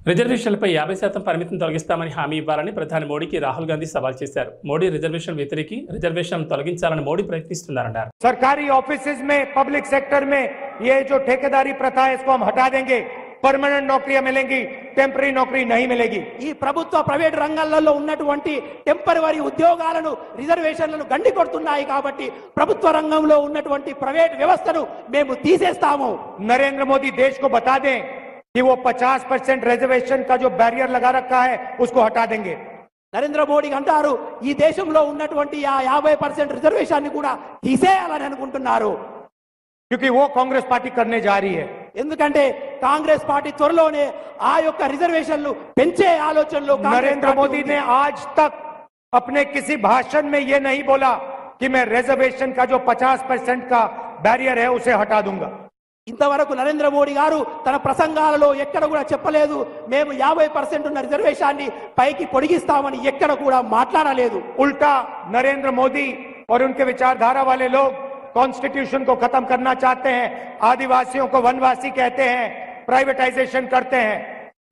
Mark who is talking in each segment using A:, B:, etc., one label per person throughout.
A: రిజర్వేషన్లపై 50% పరిమితిని తొలగిస్తామని హామీ ఇవ్వాలని ప్రధాని మోడీకి రాహుల్ గాంధీ సవాల్ చేశారు. మోడీ రిజర్వేషన్ వ్యతిరేకి, రిజర్వేషన్ తొలగించాలని మోడీ ప్రయత్నిస్తున్నారన్నారు.
B: सरकारी ऑफिसेज में, पब्लिक सेक्टर में ये जो ठेकेदारी प्रथा है इसको हम हटा देंगे. परमानेंट नौकरियां मिलेंगी, टेम्पररी नौकरी नहीं मिलेगी.
C: ఈ ప్రభుత్వ ప్రైవేట్ రంగాలలో ఉన్నటువంటి టెంపరరీ ఉద్యోగాలను రిజర్వేషన్లను గండి కొడుతున్నాయి కాబట్టి ప్రభుత్వ రంగంలో ఉన్నటువంటి ప్రైవేట్ వ్యవస్థను మేము తీసేస్తాము.
B: नरेंद्र मोदी देश को बता दें कि वो 50% रिजर्वेशन का जो बैरियर लगा रखा है उसको हटा देंगे.
C: నరేంద్ర మోడీ అంటారు ఈ దేశంలో ఉన్నటువంటి ఆ 50% రిజర్వేషన్ ని కూడా తీసేయాలని అనుకుంటున్నారు.
B: क्योंकि वो कांग्रेस पार्टी करने जा रही है.
C: ఎందుకంటే కాంగ్రెస్ పార్టీ త్వరలోనే ఆ యొక్క రిజర్వేషన్లు పెంచే ఆలోచనలో
B: नरेंद्र मोदी ने आज तक अपने किसी भाषण में ये नहीं बोला कि मैं रिजर्वेशन का जो 50% का बैरियर है उसे हटा दूंगा.
C: ఇంతవరకు నరేంద్ర మోడీ గారు తన ప్రసంగాలలో ఎక్కడ కూడా చెప్పలేదు మేము 50% ఉన్న రిజర్వేషన్ని పైకి పొడిగిస్తామని ఎక్కడ కూడా మాట్లాడలేదు.
B: उल्टा नरेंद्र मोदी और उनके विचारधारा वाले लोग कॉन्स्टिट्यूशन को खत्म करना चाहते हैं, आदिवासियों को वनवासी कहते हैं, प्राइवेटाइजेशन करते हैं.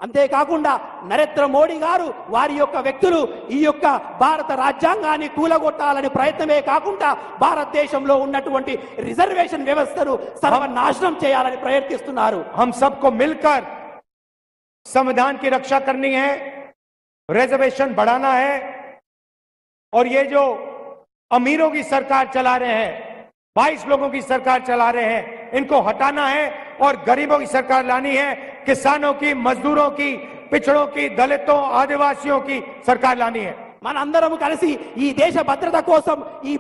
C: అంతేకాకుండా నరేంద్ర మోడీ గారు వారి యొక్క వ్యక్తులు ఈ యొక్క భారత రాజ్యాంగాన్ని కూలగొట్టాలని ప్రయత్నమే కాకుండా భారతదేశంలో ఉన్నటువంటి రిజర్వేషన్ వ్యవస్థను సర్వనాశనం చేయాలని ప్రయత్నిస్తున్నారు.
B: हम सबको मिलकर संविधान की रक्षा करनी है, रिजर्वेशन बढ़ाना है और ये जो अमीरों की सरकार चला रहे हैं, 22 लोगों की सरकार चला रहे हैं, इनको हटाना है और गरीबों की सरकार लानी है. किसानों की, मजदूरों की, पिछड़ों की, दलितों, आदिवासियों की सरकार लानी है.
C: మనందరం కలిసి ఈ దేశ భద్రత కోసం ఈ